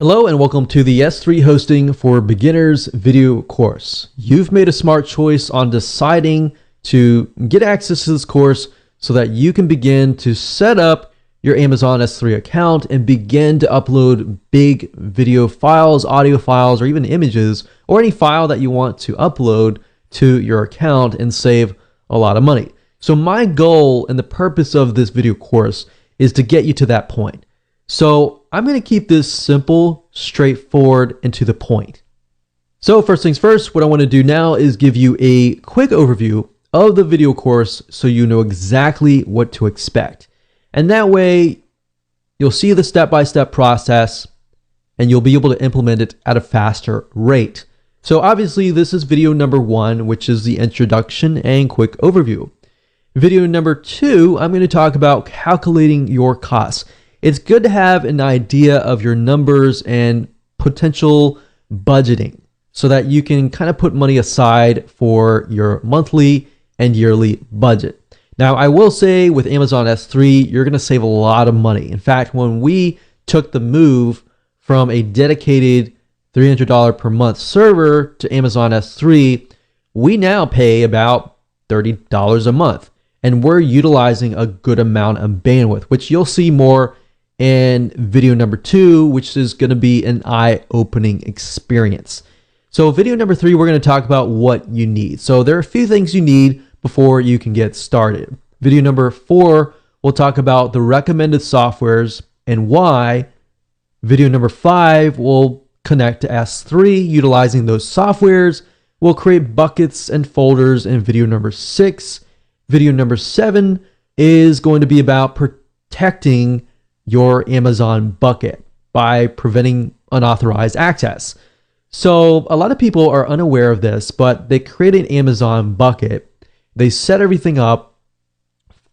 Hello and welcome to the S3 Hosting for Beginners video course. You've made a smart choice on deciding to get access to this course so that you can begin to set up your Amazon S3 account and begin to upload big video files, audio files, or even images, or any file that you want to upload to your account and save a lot of money. So my goal and the purpose of this video course is to get you to that point. So I'm going to keep this simple, straightforward, and to the point. So first things first, what I want to do now is give you a quick overview of the video course so you know exactly what to expect. And that way you'll see the step-by-step process and you'll be able to implement it at a faster rate. So obviously this is video number 1, which is the introduction and quick overview. Video number 2, I'm going to talk about calculating your costs. It's good to have an idea of your numbers and potential budgeting so that you can kind of put money aside for your monthly and yearly budget. Now, I will say with Amazon S3, you're going to save a lot of money. In fact, when we took the move from a dedicated $300 per month server to Amazon S3, we now pay about $30 a month. And we're utilizing a good amount of bandwidth, which you'll see more in video number 2, which is going to be an eye-opening experience. So video number 3, we're going to talk about what you need. So there are a few things you need before you can get started. Video number 4, we'll talk about the recommended softwares and why. Video number 5, we'll connect to S3 utilizing those softwares. We'll create buckets and folders in video number 6. Video number 7 is going to be about protecting your Amazon bucket by preventing unauthorized access. So a lot of people are unaware of this, but they create an Amazon bucket. They set everything up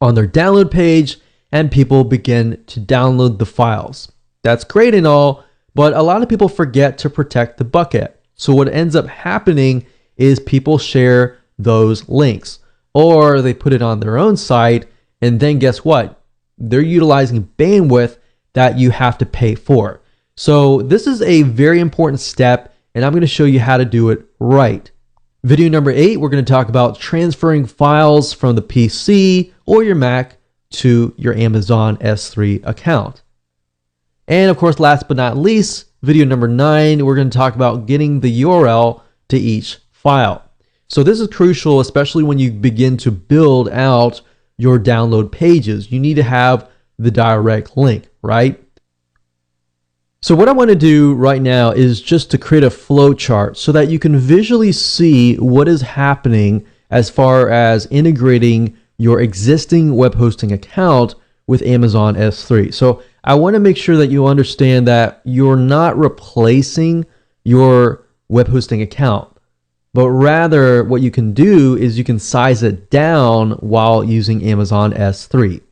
on their download page and people begin to download the files. That's great and all, but a lot of people forget to protect the bucket. So what ends up happening is people share those links or they put it on their own site, and then guess what? They're utilizing bandwidth that you have to pay for. So this is a very important step, and I'm going to show you how to do it right. Video number 8, we're going to talk about transferring files from the PC or your Mac to your Amazon S3 account. And of course, last but not least, video number 9, we're going to talk about getting the URL to each file. So this is crucial, especially when you begin to build out your download pages. You need to have the direct link, right? So what I want to do right now is just to create a flow chart so that you can visually see what is happening as far as integrating your existing web hosting account with Amazon S3. So I want to make sure that you understand that you're not replacing your web hosting account, but rather what you can do is you can size it down while using Amazon S3.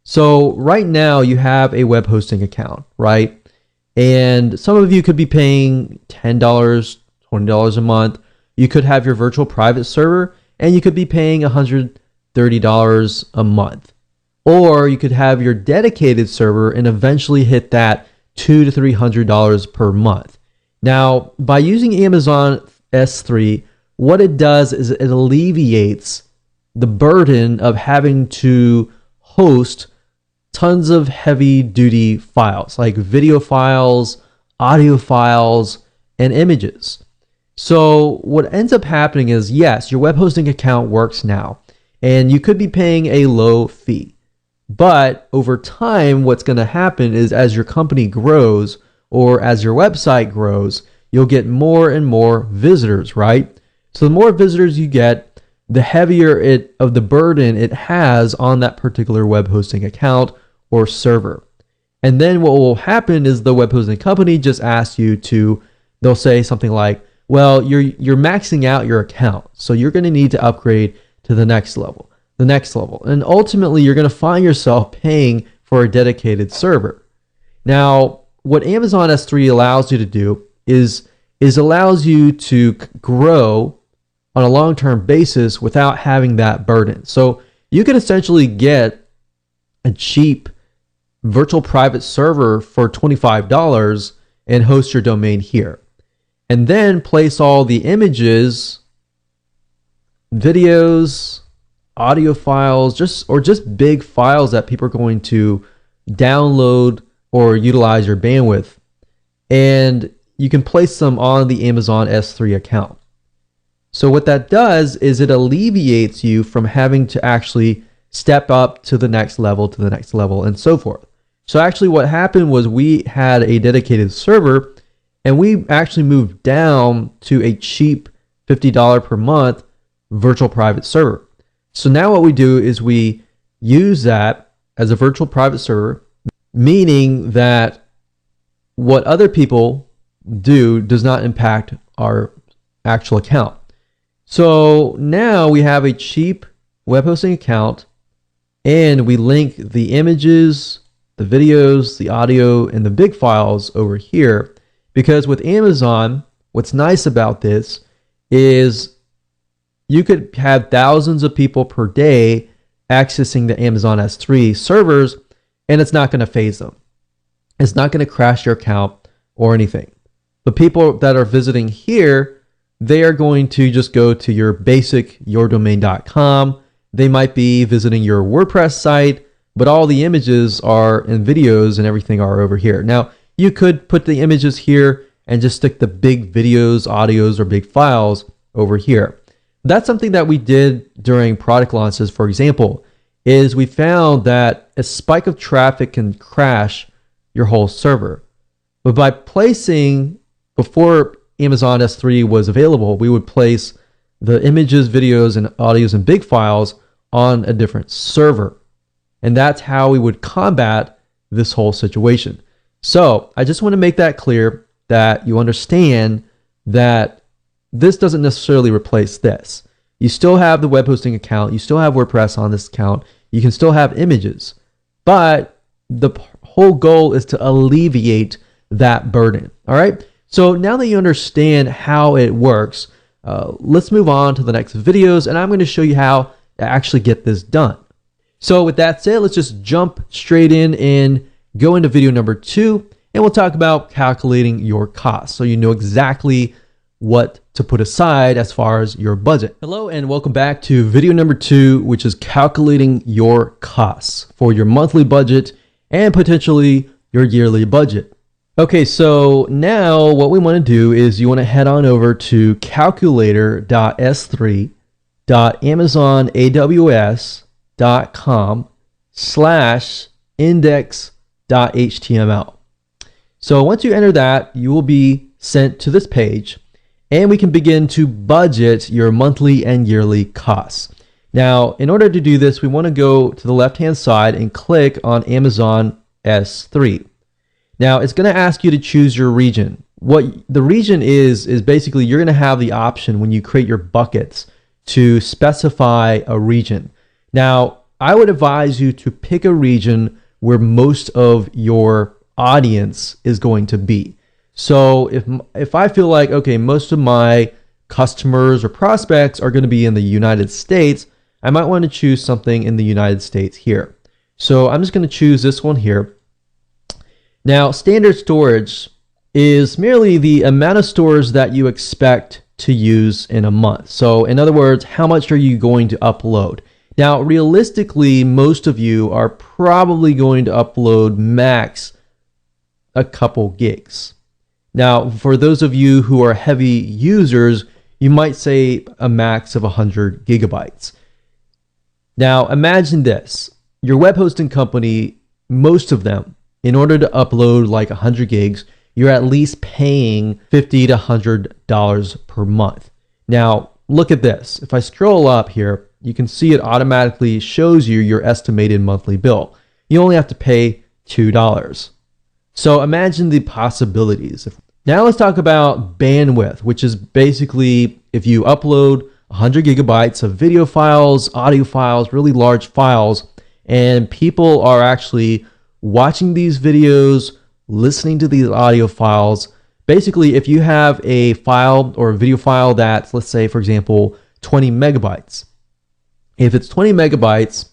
So right now you have a web hosting account, right? And some of you could be paying $10, $20 a month. You could have your virtual private server and you could be paying $130 a month. Or you could have your dedicated server and eventually hit that $200 to $300 per month. Now, by using Amazon S3, what it does is it alleviates the burden of having to host tons of heavy duty files like video files, audio files, and images. So what ends up happening is, yes, your web hosting account works now and you could be paying a low fee. But over time, what's going to happen is as your company grows or as your website grows, you'll get more and more visitors, right? So the more visitors you get, the heavier of the burden it has on that particular web hosting account or server. And then what will happen is the web hosting company just asks you to, they'll say something like, well, you're maxing out your account, so you're going to need to upgrade to the next level. And ultimately you're going to find yourself paying for a dedicated server. Now, what Amazon S3 allows you to do is allows you to grow on a long-term basis without having that burden. So you can essentially get a cheap virtual private server for $25 and host your domain here. And then place all the images, videos, audio files, just big files that people are going to download or utilize your bandwidth. And you can place them on the Amazon S3 account. So what that does is it alleviates you from having to actually step up to the next level, and so forth. So actually what happened was we had a dedicated server, and we actually moved down to a cheap $50 per month virtual private server. So now what we do is we use that as a virtual private server, meaning that what other people do does not impact our actual account. So now we have a cheap web hosting account, and we link the images, the videos, the audio, and the big files over here. Because with Amazon, what's nice about this is you could have thousands of people per day accessing the Amazon S3 servers, and it's not going to phase them. It's not going to crash your account or anything. The people that are visiting here, they are going to just go to your basic yourdomain.com. They might be visiting your WordPress site, but all the images are and videos and everything are over here. Now, you could put the images here and just stick the big videos, audios, or big files over here. That's something that we did during product launches, for example, is we found that a spike of traffic can crash your whole server. But by placing, before Amazon S3 was available, we would place the images, videos, and audios and big files on a different server. And that's how we would combat this whole situation. So I just want to make that clear, that you understand that this doesn't necessarily replace this. You still have the web hosting account. You still have WordPress on this account. You can still have images. But the whole goal is to alleviate that burden. All right. So now that you understand how it works, let's move on to the next videos, and I'm going to show you how to actually get this done. So with that said, let's just jump straight in and go into video number 2, and we'll talk about calculating your costs so you know exactly what to put aside as far as your budget. Hello and welcome back to video number 2, which is calculating your costs for your monthly budget and potentially your yearly budget. Okay, so now what we want to do is you want to head on over to calculator.s3.amazonaws.com/index.html. So once you enter that, you will be sent to this page, and we can begin to budget your monthly and yearly costs. Now, in order to do this, we want to go to the left-hand side and click on Amazon S3. Now, it's going to ask you to choose your region. What the region is basically you're going to have the option when you create your buckets to specify a region. Now, I would advise you to pick a region where most of your audience is going to be. So if I feel like, okay, most of my customers or prospects are going to be in the United States, I might want to choose something in the United States here. So I'm just going to choose this one here. Now, standard storage is merely the amount of storage that you expect to use in a month. So in other words, how much are you going to upload? Now, realistically, most of you are probably going to upload max a couple gigs. Now, for those of you who are heavy users, you might say a max of 100 gigabytes. Now, imagine this. Your web hosting company, most of them, in order to upload like 100 gigs, you're at least paying $50 to $100 per month. Now, look at this. If I scroll up here, you can see it automatically shows you your estimated monthly bill. You only have to pay $2. So imagine the possibilities. Now let's talk about bandwidth, which is basically if you upload 100 gigabytes of video files, audio files, really large files, and people are actually watching these videos, listening to these audio files. Basically, if you have a file or a video file that's, let's say, for example, 20 megabytes. If it's 20 megabytes,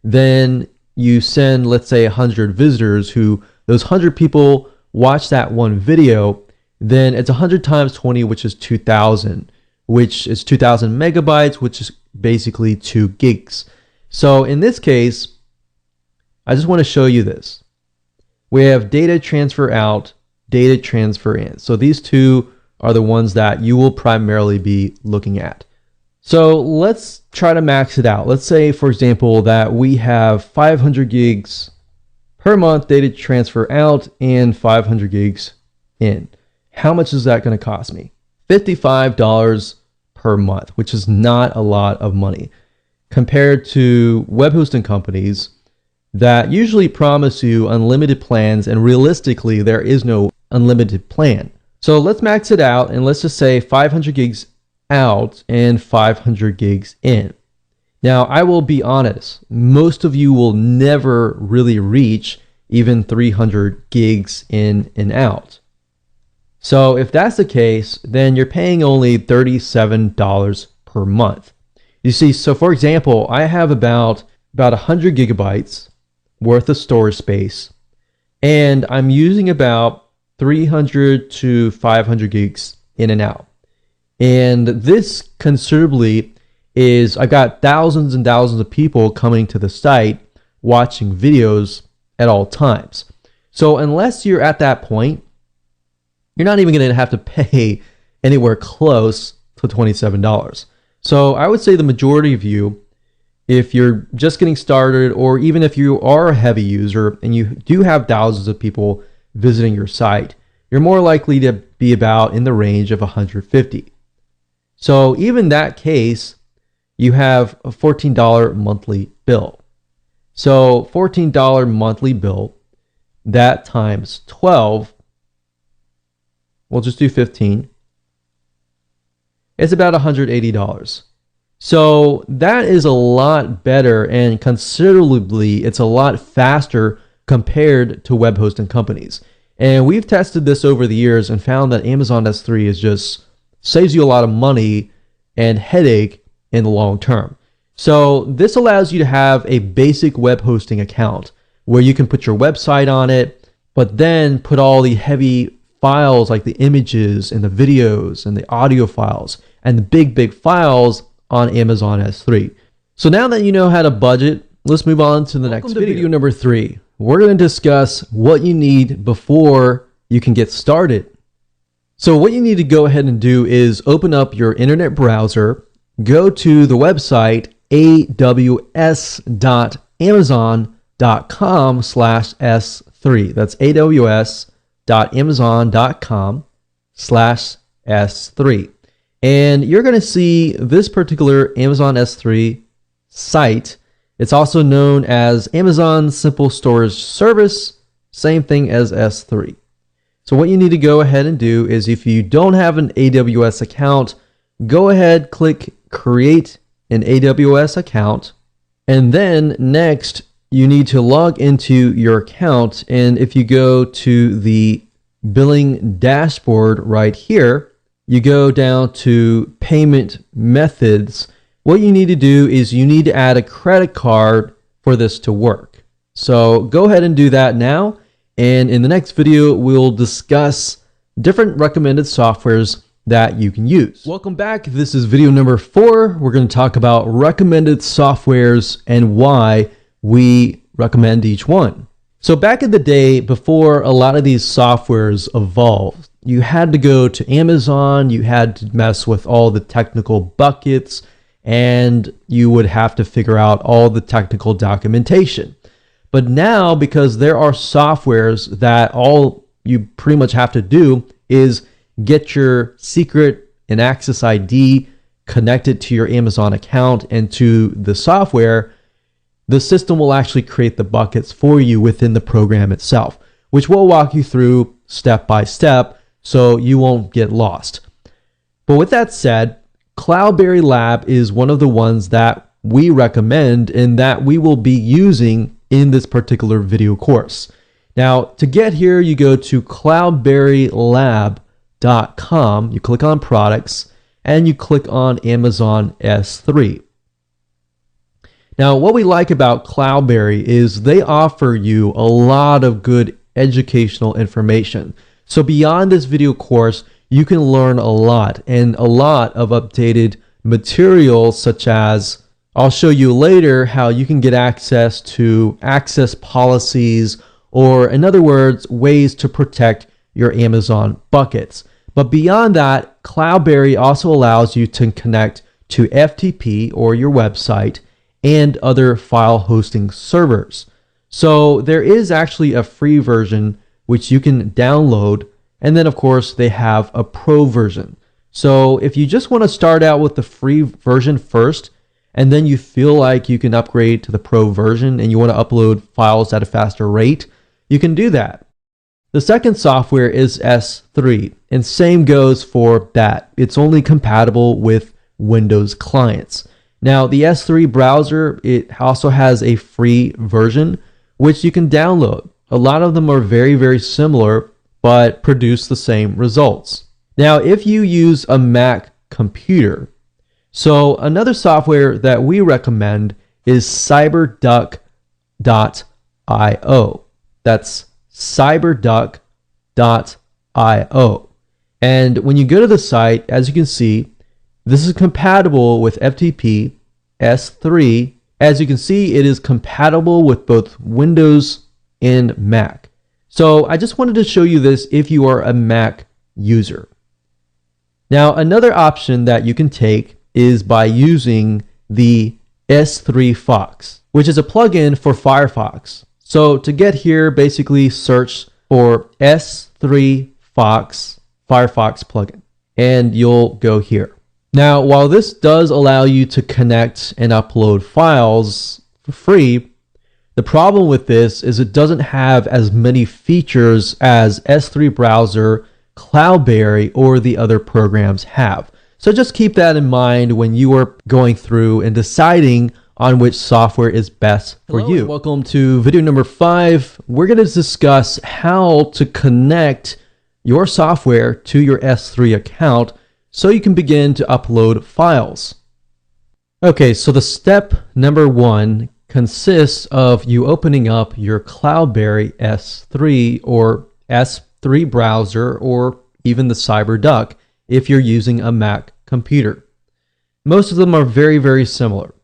then you send, let's say, 100 visitors who those 100 people watch that one video, then it's 100 times 20, which is 2000, which is 2000 megabytes, which is basically 2 gigs. So in this case, I just want to show you this. We have data transfer out, data transfer in. So these two are the ones that you will primarily be looking at. So let's try to max it out. Let's say, for example, that we have 500 gigs per month data transfer out and 500 gigs in. How much is that going to cost me? $55 per month, which is not a lot of money compared to web hosting companies that usually promise you unlimited plans, and realistically there is no unlimited plan. So let's max it out and let's just say 500 gigs out and 500 gigs in. Now, I will be honest, most of you will never really reach even 300 gigs in and out. So if that's the case, then you're paying only $37 per month. You see, so for example, I have about 100 gigabytes worth of storage space, and I'm using about 300 to 500 gigs in and out. And this considerably is, I got thousands and thousands of people coming to the site watching videos at all times. So unless you're at that point, you're not even going to have to pay anywhere close to $27. So I would say the majority of you, if you're just getting started, or even if you are a heavy user and you do have thousands of people visiting your site, you're more likely to be about in the range of 150. So even that case, you have a $14 monthly bill. So $14 monthly bill, that times 12, we'll just do 15. It's about $180. So that is a lot better, and considerably, it's a lot faster compared to web hosting companies. And we've tested this over the years and found that Amazon S3 is just saves you a lot of money and headache in the long term. So this allows you to have a basic web hosting account where you can put your website on it, but then put all the heavy files like the images and the videos and the audio files and the big files on Amazon S3. So now that you know how to budget, let's move on to the next video. Video number 3. We're going to discuss what you need before you can get started. So what you need to go ahead and do is open up your internet browser, go to the website aws.amazon.com/S3. That's aws.amazon.com/S3. And you're going to see this particular Amazon S3 site. It's also known as Amazon Simple Storage Service, same thing as S3. So what you need to go ahead and do is, if you don't have an AWS account, go ahead, click Create an AWS account. And then next, you need to log into your account. And if you go to the billing dashboard right here, you go down to payment methods. What you need to do is you need to add a credit card for this to work. So go ahead and do that now. And in the next video, we'll discuss different recommended softwares that you can use. Welcome back. This is video number 4. We're going to talk about recommended softwares and why we recommend each one. So back in the day, before a lot of these softwares evolved, you had to go to Amazon, you had to mess with all the technical buckets, and you would have to figure out all the technical documentation. But now, because there are softwares that all you pretty much have to do is get your secret and access ID connected to your Amazon account and to the software, the system will actually create the buckets for you within the program itself, which we'll walk you through step by step so you won't get lost. But with that said, Cloudberry Lab is one of the ones that we recommend and that we will be using in this particular video course. Now, to get here, you go to cloudberrylab.com, you click on products, and you click on Amazon S3. Now, what we like about Cloudberry is they offer you a lot of good educational information. So beyond this video course, you can learn a lot and a lot of updated materials, such as I'll show you later how you can get access to access policies, or in other words, ways to protect your Amazon buckets. But beyond that, Cloudberry also allows you to connect to FTP or your website and other file hosting servers. So there is actually a free version which you can download, and then of course they have a pro version. So if you just want to start out with the free version first, and then you feel like you can upgrade to the pro version and you want to upload files at a faster rate, you can do that. The second software is S3, and same goes for that. It's only compatible with Windows clients. Now, the S3 browser, it also has a free version, which you can download. A lot of them are very, very similar, but produce the same results. Now, if you use a Mac computer, so another software that we recommend is cyberduck.io. That's cyberduck.io. And when you go to the site, as you can see, this is compatible with FTP, S3. As you can see, it is compatible with both Windows and Mac. So I just wanted to show you this if you are a Mac user. Now, another option that you can take is by using the S3 Fox, which is a plugin for Firefox. So to get here, basically search for S3 Fox Firefox plugin, and you'll go here. Now, while this does allow you to connect and upload files for free, the problem with this is it doesn't have as many features as S3 Browser, Cloudberry, or the other programs have. So just keep that in mind when you are going through and deciding on which software is best for you. And welcome to video number 5. We're going to discuss how to connect your software to your S3 account so you can begin to upload files. Okay, so the step number 1 consists of you opening up your Cloudberry S3 or S3 browser, or even the CyberDuck if you're using a Mac computer. Most of them are very, very similar.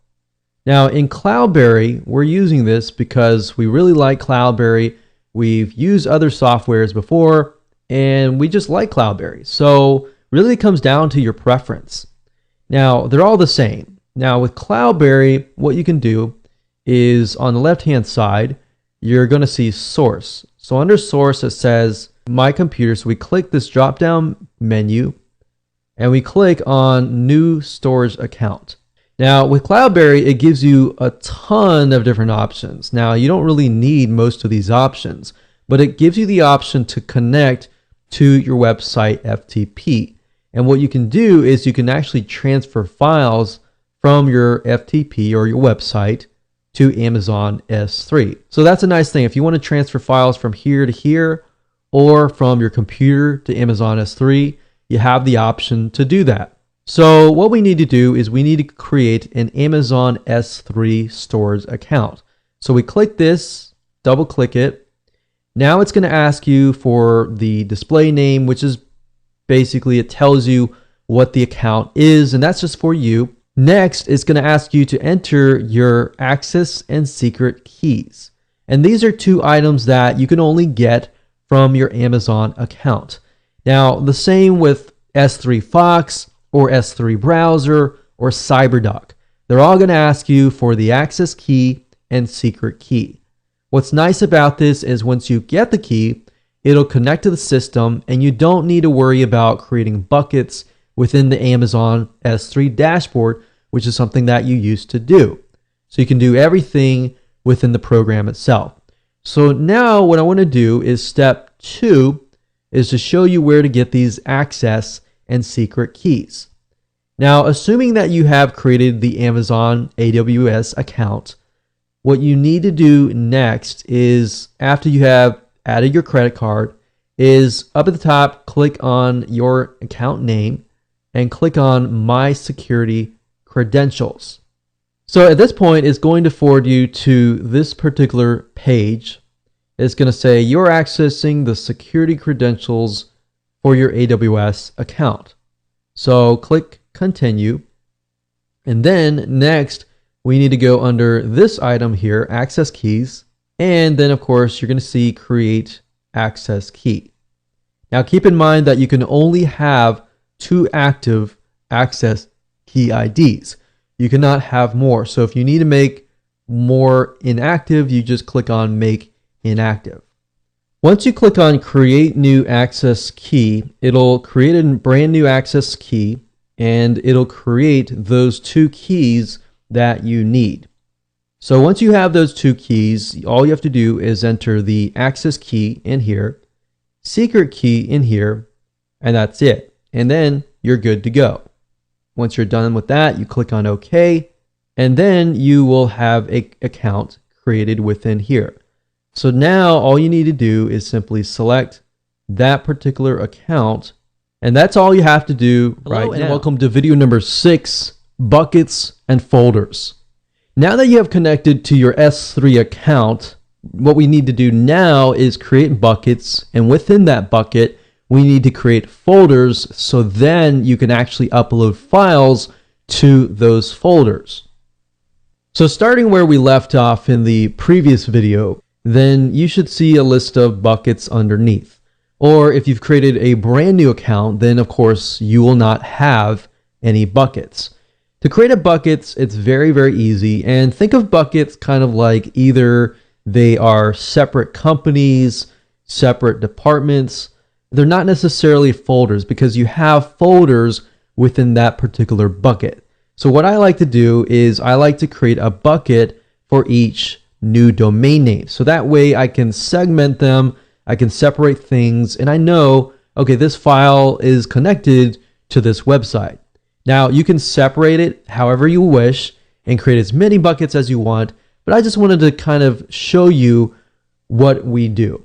Now in Cloudberry, we're using this because we really like Cloudberry. We've used other softwares before, and we just like Cloudberry. So really it comes down to your preference. Now, they're all the same. Now with Cloudberry, what you can do is on the left-hand side, you're going to see source. So under source, it says my computer. So we click this drop-down menu and we click on new storage account. Now with Cloudberry, it gives you a ton of different options. Now you don't really need most of these options, but it gives you the option to connect to your website FTP. And what you can do is you can actually transfer files from your FTP or your website to Amazon S3. So that's a nice thing. If you want to transfer files from here to here or from your computer to Amazon S3, you have the option to do that. So what we need to do is we need to create an Amazon S3 storage account. So we click this, double click it. Now it's going to ask you for the display name, which is basically, it tells you what the account is, and that's just for you. Next, it's going to ask you to enter your access and secret keys. And these are 2 items that you can only get from your Amazon account. Now, the same with S3 Fox or S3 Browser or CyberDuck. They're all going to ask you for the access key and secret key. What's nice about this is once you get the key, it'll connect to the system and you don't need to worry about creating buckets within the Amazon S3 dashboard, which is something that you used to do. So you can do everything within the program itself. So now what I want to do is step 2 is to show you where to get these access and secret keys. Now, assuming that you have created the Amazon AWS account, what you need to do next is, after you have added your credit card, is up at the top, click on your account name and click on My Security Credentials. So at this point, it's going to forward you to this particular page. it's going to say you're accessing the security credentials for your AWS account. So click continue. And then next, we need to go under this item here, access keys. And then of course, you're going to see create access key. Now keep in mind that you can only have 2 active access key IDs. You cannot have more. So if you need to make more inactive, you just click on make inactive. Once you click on create new access key, it'll create a brand new access key and it'll create those 2 keys that you need. So once you have those 2 keys, all you have to do is enter the access key in here, secret key in here, and that's it. And then you're good to go. Once you're done with that, you click on OK, and then you will have an account created within here. So now all you need to do is simply select that particular account, and that's all you have to do right now. And welcome to video number 6, buckets and folders. Now that you have connected to your S3 account, what we need to do now is create buckets, and within that bucket, we need to create folders so then you can actually upload files to those folders. So starting where we left off in the previous video, then you should see a list of buckets underneath. Or if you've created a brand new account, then of course you will not have any buckets. To create a bucket, it's very, very easy. And think of buckets kind of like either they are separate companies, separate departments. They're not necessarily folders because you have folders within that particular bucket. So what I like to do is I like to create a bucket for each new domain name. So that way I can segment them, I can separate things, and I know, okay, this file is connected to this website. Now you can separate it however you wish and create as many buckets as you want, but I just wanted to kind of show you what we do.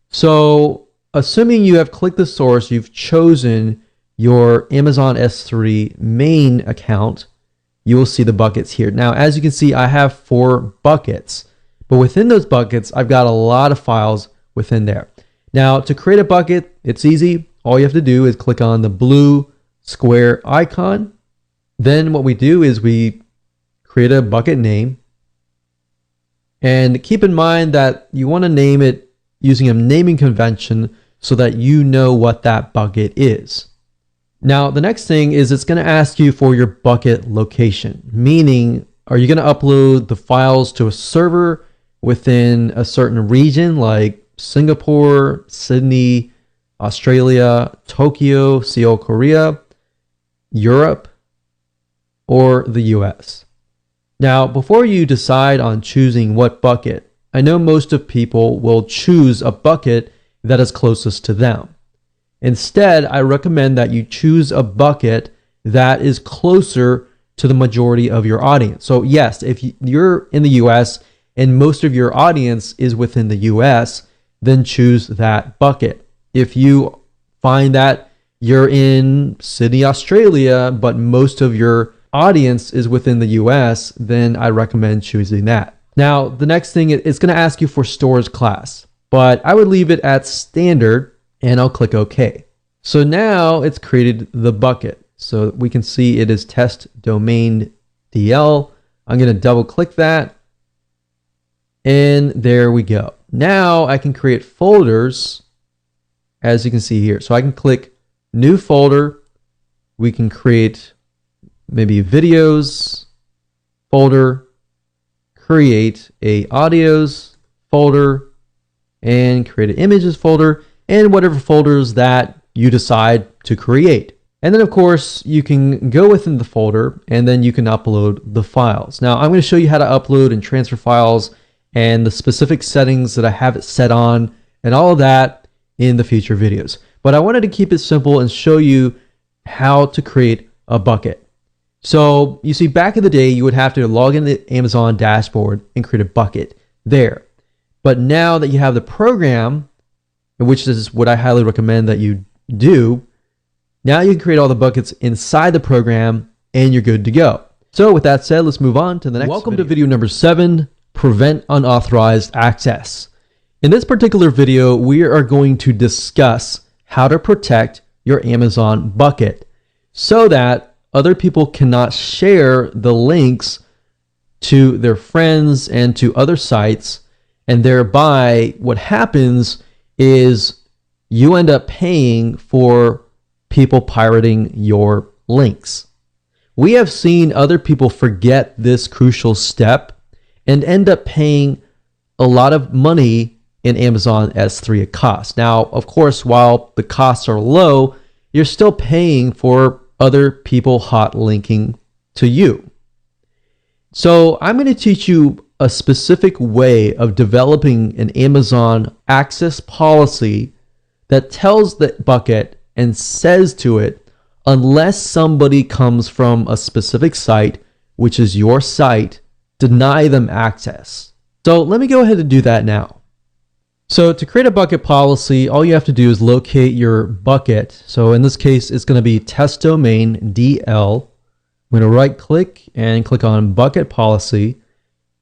So assuming you have clicked the source, you've chosen your Amazon S3 main account, you will see the buckets here. Now, as you can see, I have 4 buckets, but within those buckets, I've got a lot of files within there. Now, to create a bucket, it's easy. All you have to do is click on the blue square icon. Then what we do is we create a bucket name. And keep in mind that you want to name it using a naming convention so that you know what that bucket is. Now, the next thing is it's going to ask you for your bucket location, meaning are you going to upload the files to a server within a certain region like Singapore, Sydney, Australia, Tokyo, Seoul, Korea, Europe, or the US? Now, before you decide on choosing what bucket, I know most of people will choose a bucket that is closest to them. Instead, I recommend that you choose a bucket that is closer to the majority of your audience. So yes, if you're in the US and most of your audience is within the US, then choose that bucket. If you find that you're in Sydney, Australia, but most of your audience is within the US, then I recommend choosing that. Now, the next thing, it's going to ask you for storage class, but I would leave it at standard and I'll click OK. So now it's created the bucket. So we can see it is test domain DL. I'm going to double click that. And there we go. Now I can create folders as you can see here. So I can click new folder. We can create maybe videos folder, create a audios folder, and create an images folder, and whatever folders that you decide to create. And then of course you can go within the folder and then you can upload the files. Now I'm going to show you how to upload and transfer files and the specific settings that I have it set on and all of that in the future videos. But I wanted to keep it simple and show you how to create a bucket. So you see, back in the day, you would have to log into the Amazon dashboard and create a bucket there. But now that you have the program, which is what I highly recommend that you do, now you can create all the buckets inside the program and you're good to go. So with that said, let's move on to the next. Welcome to video number 7, prevent unauthorized access. In this particular video, we are going to discuss how to protect your Amazon bucket so that other people cannot share the links to their friends and to other sites, and thereby what happens is you end up paying for people pirating your links. We have seen other people forget this crucial step and end up paying a lot of money in Amazon S3 at cost. Now, of course, while the costs are low, you're still paying for other people hot linking to you. So I'm going to teach you a specific way of developing an Amazon access policy that tells the bucket and says to it, unless somebody comes from a specific site, which is your site, deny them access. So let me go ahead and do that now. So to create a bucket policy, all you have to do is locate your bucket. So in this case, it's going to be test domain DL. I'm going to right click and click on bucket policy.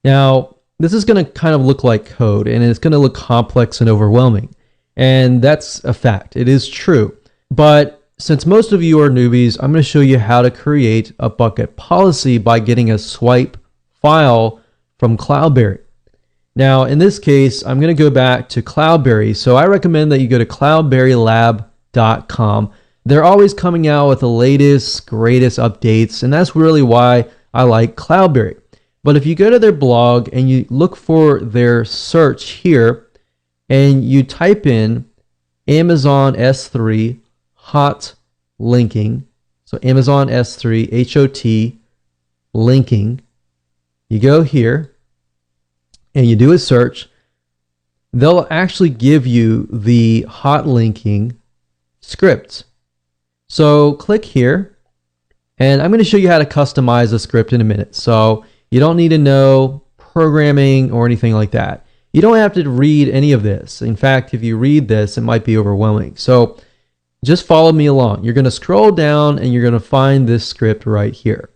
Now, this is going to kind of look like code, and it's going to look complex and overwhelming. And that's a fact. It is true. But since most of you are newbies, I'm going to show you how to create a bucket policy by getting a swipe file from Cloudberry. Now, in this case, I'm going to go back to Cloudberry. So I recommend that you go to cloudberrylab.com. They're always coming out with the latest, greatest updates, and that's really why I like Cloudberry. But if you go to their blog and you look for their search here, and you type in Amazon S3 hot linking, so Amazon S3 HOT linking, you go here, and you do a search, they'll actually give you the hot linking script. So click here, and I'm going to show you how to customize the script in a minute. So you don't need to know programming or anything like that. You don't have to read any of this. In fact, if you read this, it might be overwhelming. So just follow me along. You're going to scroll down and you're going to find this script right here.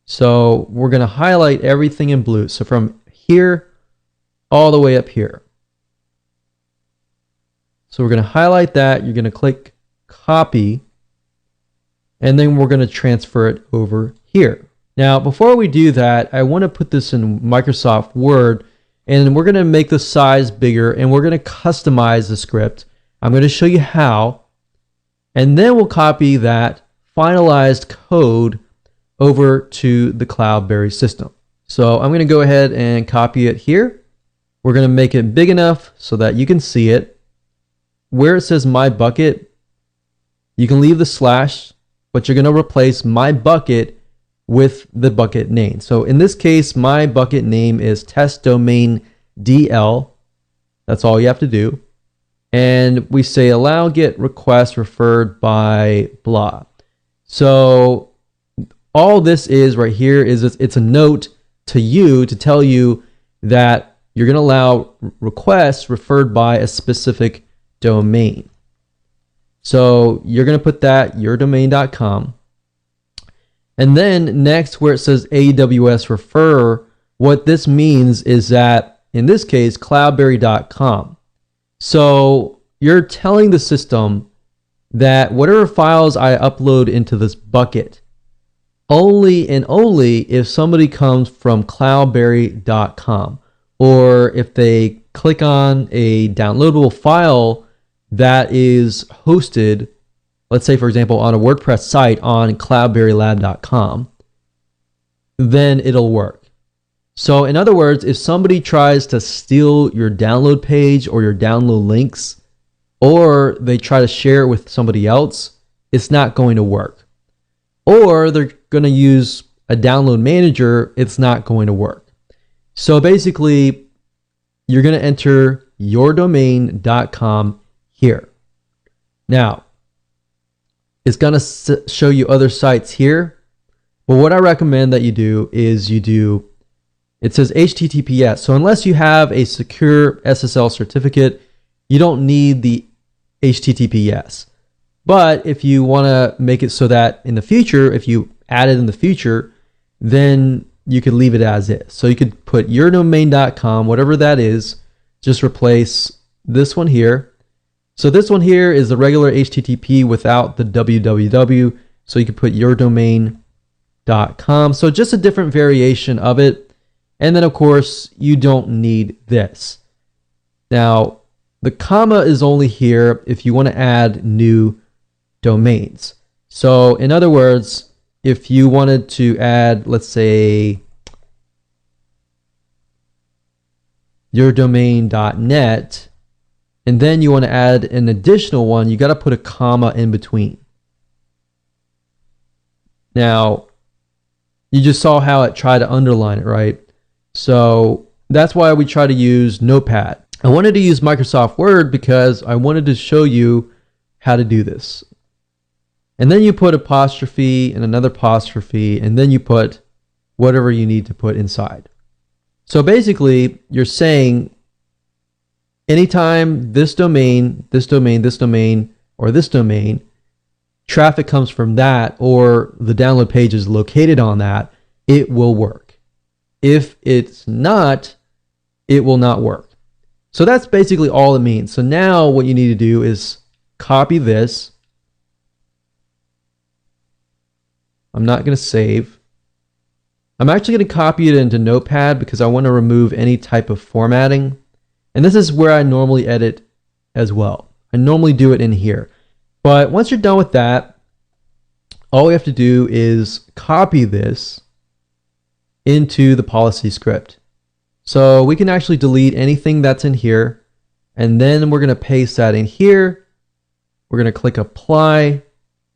So we're going to highlight everything in blue. So from here all the way up here. So we're going to highlight that. You're going to click copy, and then we're going to transfer it over here. Now, before we do that, I want to put this in Microsoft Word, and we're going to make the size bigger, and we're going to customize the script. I'm going to show you how, and then we'll copy that finalized code over to the Cloudberry system. So I'm going to go ahead and copy it here. We're going to make it big enough so that you can see it. Where it says my bucket, you can leave the slash, but you're going to replace my bucket with the bucket name. So in this case, my bucket name is test domain DL. That's all you have to do. And we say allow get request referred by blah. So all this is right here is it's a note to you to tell you that you're going to allow requests referred by a specific domain. So you're going to put that yourdomain.com. And then next where it says AWS refer, what this means is that in this case, cloudberry.com. So you're telling the system that whatever files I upload into this bucket, only and only if somebody comes from cloudberry.com. Or if they click on a downloadable file that is hosted, let's say, for example, on a WordPress site on cloudberrylab.com, then it'll work. So in other words, if somebody tries to steal your download page or your download links, or they try to share it with somebody else, it's not going to work. Or they're going to use a download manager, it's not going to work. So basically, you're going to enter yourdomain.com here. Now, it's going to show you other sites here. But what I recommend that you do is it says HTTPS. So unless you have a secure SSL certificate, you don't need the HTTPS. But if you want to make it so that in the future, if you add it in the future, then you could leave it as is. So you could put yourdomain.com, whatever that is, just replace this one here. So this one here is the regular HTTP without the www. So you can put yourdomain.com. So just a different variation of it. And then of course you don't need this. Now the comma is only here if you want to add new domains. So in other words, if you wanted to add, let's say, yourdomain.net, and then you want to add an additional one, you got to put a comma in between. Now, you just saw how it tried to underline it, right? So that's why we try to use Notepad. I wanted to use Microsoft Word because I wanted to show you how to do this. And then you put apostrophe and another apostrophe, and then you put whatever you need to put inside. So basically, you're saying anytime this domain, this domain, this domain, or this domain, traffic comes from that, or the download page is located on that, it will work. If it's not, it will not work. So that's basically all it means. So now what you need to do is copy this. I'm not going to save. I'm actually going to copy it into Notepad because I want to remove any type of formatting. And this is where I normally edit as well. I normally do it in here. But once you're done with that, all we have to do is copy this into the policy script. So we can actually delete anything that's in here, and then we're going to paste that in here. We're going to click apply,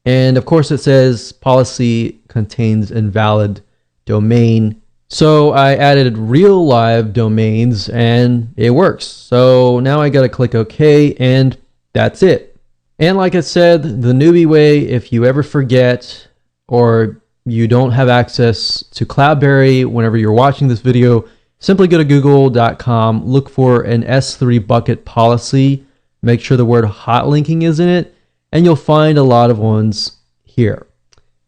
and of course it says policy contains invalid domain. So I added real live domains and it works. So now I got to click OK, and that's it. And like I said, the newbie way, if you ever forget or you don't have access to Cloudberry whenever you're watching this video, simply go to google.com, look for an S3 bucket policy, make sure the word hot linking is in it, and you'll find a lot of ones here.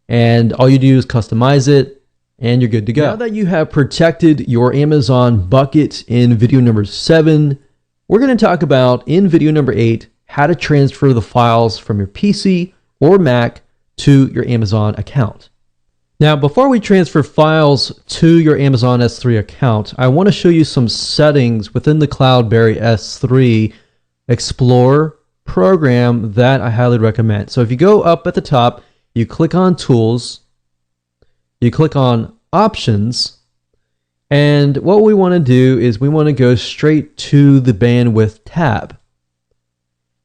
And all you do is customize it, and you're good to go. Now that you have protected your Amazon bucket in video number 7, we're going to talk about, in video number 8, how to transfer the files from your PC or Mac to your Amazon account. Now, before we transfer files to your Amazon S3 account, I want to show you some settings within the Cloudberry S3 Explorer program that I highly recommend. So if you go up at the top, you click on Tools, you click on Options, and what we want to do is we want to go straight to the Bandwidth tab.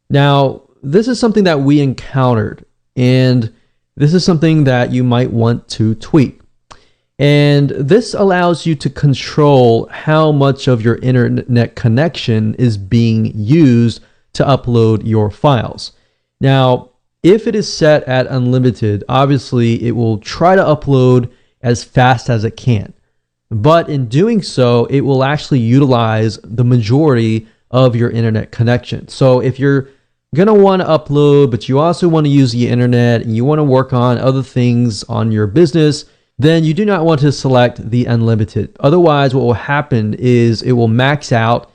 Now, this is something that we encountered, and this is something that you might want to tweak. And this allows you to control how much of your internet connection is being used to upload your files. Now, if it is set at unlimited, obviously it will try to upload as fast as it can. But in doing so, it will actually utilize the majority of your internet connection. So if you're going to want to upload, but you also want to use the internet and you want to work on other things on your business, then you do not want to select the unlimited. Otherwise, what will happen is it will max out,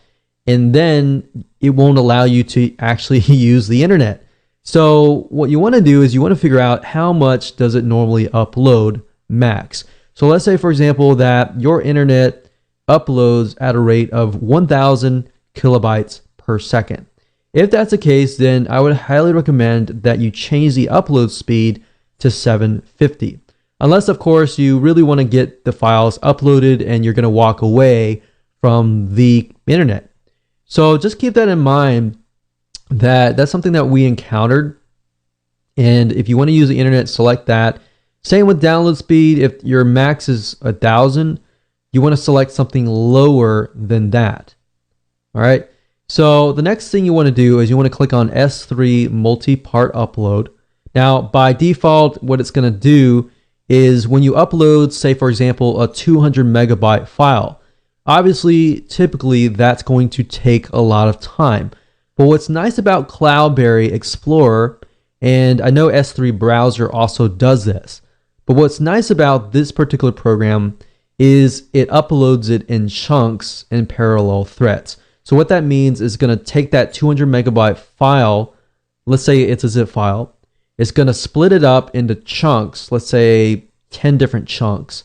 and then it won't allow you to actually use the internet. So what you want to do is you want to figure out how much does it normally upload max. So let's say, for example, that your internet uploads at a rate of 1,000 kilobytes per second. If that's the case, then I would highly recommend that you change the upload speed to 750. Unless, of course, you really want to get the files uploaded and you're going to walk away from the internet. So just keep that in mind, that that's something that we encountered. And if you want to use the internet, select that. Same with download speed. If your max is 1,000, you want to select something lower than that. All right. So the next thing you want to do is you want to click on S3 multi-part upload. Now, by default, what it's going to do is when you upload, say, for example, a 200 megabyte file, obviously, typically, that's going to take a lot of time. But what's nice about Cloudberry Explorer, and I know S3 Browser also does this, but what's nice about this particular program is it uploads it in chunks and parallel threads. So what that means is going to take that 200 megabyte file, let's say it's a zip file, it's going to split it up into chunks, let's say 10 different chunks,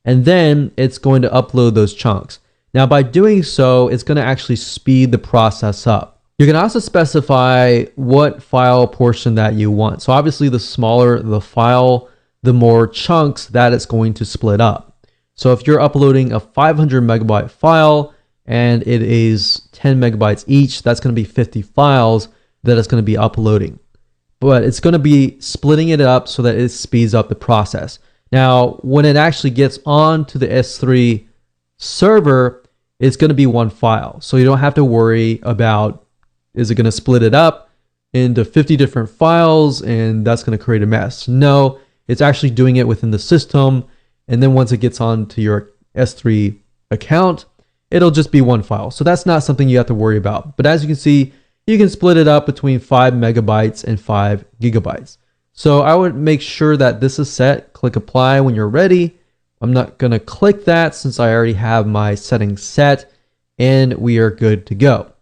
and then it's going to upload those chunks. Now by doing so, it's going to actually speed the process up. You can also specify what file portion that you want. So obviously the smaller the file, the more chunks that it's going to split up. So if you're uploading a 500 megabyte file and it is 10 megabytes each, that's going to be 50 files that it's going to be uploading. But it's going to be splitting it up so that it speeds up the process. Now, when it actually gets onto the S3 server, it's going to be one file. So you don't have to worry about, is it going to split it up into 50 different files and that's going to create a mess? No, it's actually doing it within the system. And then once it gets onto your S3 account, it'll just be one file. So that's not something you have to worry about. But as you can see, you can split it up between 5 megabytes and 5 gigabytes. So I would make sure that this is set. Click apply when you're ready. I'm not going to click that since I already have my settings set and we are good to go.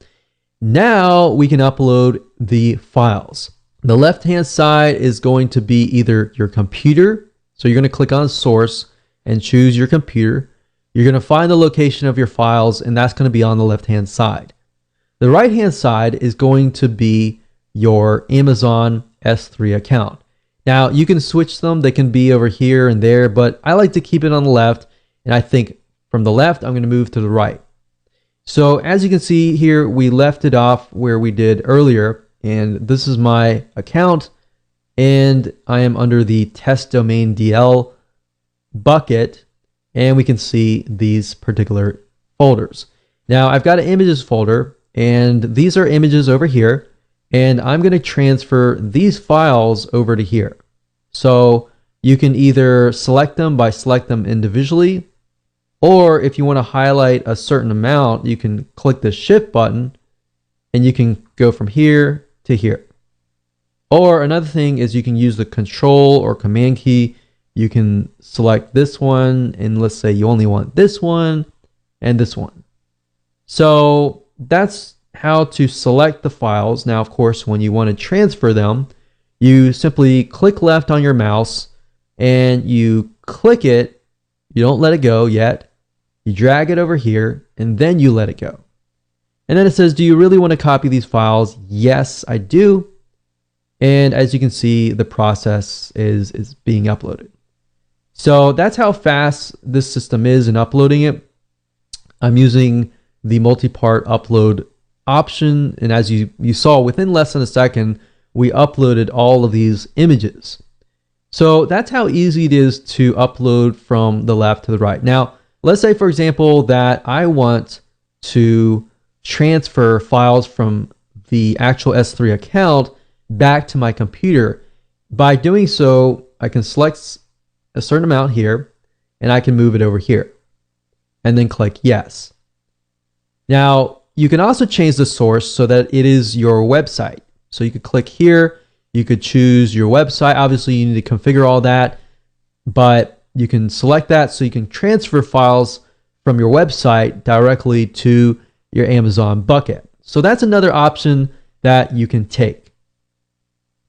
Now we can upload the files. The left-hand side is going to be either your computer. So you're going to click on source and choose your computer. You're going to find the location of your files and that's going to be on the left-hand side. The right-hand side is going to be your Amazon S3 account. Now you can switch them. They can be over here and there, but I like to keep it on the left. And I think from the left, I'm going to move to the right. So as you can see here, we left it off where we did earlier. And this is my account. And I am under the test domain DL bucket. And we can see these particular folders. Now I've got an images folder. And these are images over here. And I'm going to transfer these files over to here. So you can either select them by select them individually, or if you want to highlight a certain amount, you can click the shift button and you can go from here to here. Or another thing is you can use the control or command key. You can select this one and let's say you only want this one and this one. So that's how to select the files. Now, of course, when you want to transfer them, you simply click left on your mouse and you click it. You don't let it go yet. You drag it over here and then you let it go. And then it says, do you really want to copy these files? Yes, I do. And as you can see, the process is being uploaded. So that's how fast this system is in uploading it. I'm using the multi-part upload option, and as you saw, within less than a second we uploaded all of these images. So that's how easy it is to upload from the left to the right. Now let's say, for example, that I want to transfer files from the actual S3 account back to my computer. By doing so, I can select a certain amount here and I can move it over here and then click yes. Now you can also change the source so that it is your website. So you could click here, you could choose your website. Obviously you need to configure all that, but you can select that so you can transfer files from your website directly to your Amazon bucket. So that's another option that you can take.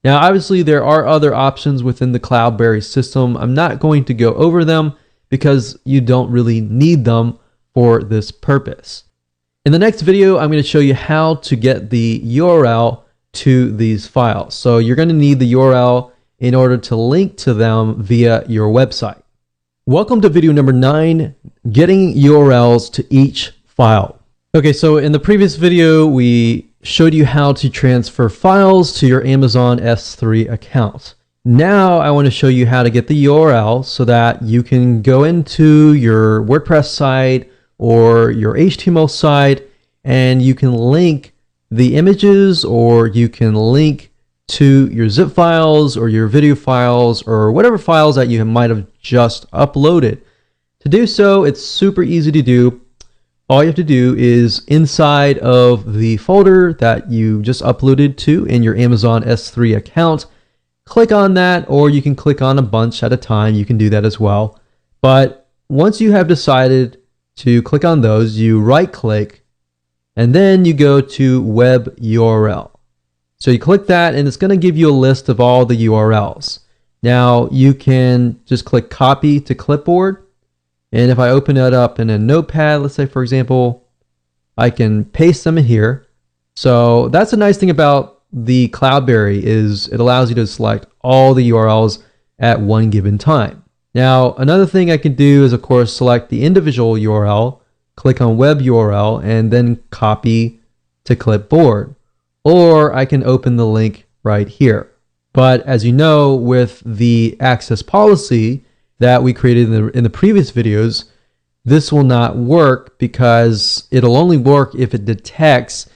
Now obviously there are other options within the Cloudberry system. I'm not going to go over them because you don't really need them for this purpose. In the next video, I'm going to show you how to get the URL to these files. So you're going to need the URL in order to link to them via your website. Welcome to video number 9, getting URLs to each file. Okay, so in the previous video, we showed you how to transfer files to your Amazon S3 account. Now I want to show you how to get the URL so that you can go into your WordPress site or your HTML site and you can link the images, or you can link to your zip files or your video files or whatever files that you might have just uploaded. To do so, it's super easy to do. All you have to do is inside of the folder that you just uploaded to in your Amazon S3 account, click on that, or you can click on a bunch at a time. You can do that as well. But once you have decided to click on those, you right click and then you go to web URL. So you click that and it's going to give you a list of all the URLs. Now you can just click copy to clipboard. And if I open it up in a notepad, let's say for example, I can paste them in here. So that's a nice thing about the Cloudberry is it allows you to select all the URLs at one given time. Now, another thing I can do is of course select the individual URL, click on web URL, and then copy to clipboard. Or I can open the link right here. But as you know, with the access policy that we created in the previous videos, this will not work because it'll only work if it detects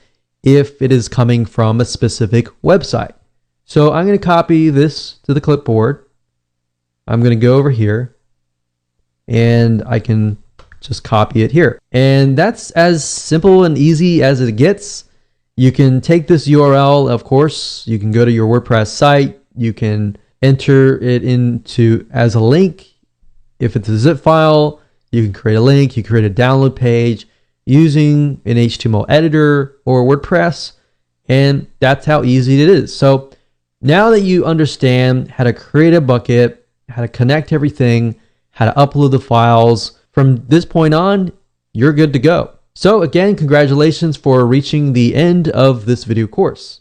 if it is coming from a specific website. So I'm going to copy this to the clipboard. I'm going to go over here and I can just copy it here. And that's as simple and easy as it gets. You can take this URL, of course, you can go to your WordPress site, you can enter it into as a link. If it's a zip file, you can create a link, you create a download page using an HTML editor or WordPress, and that's how easy it is. So now that you understand how to create a bucket, how to connect everything, how to upload the files, from this point on, you're good to go. So again, congratulations for reaching the end of this video course.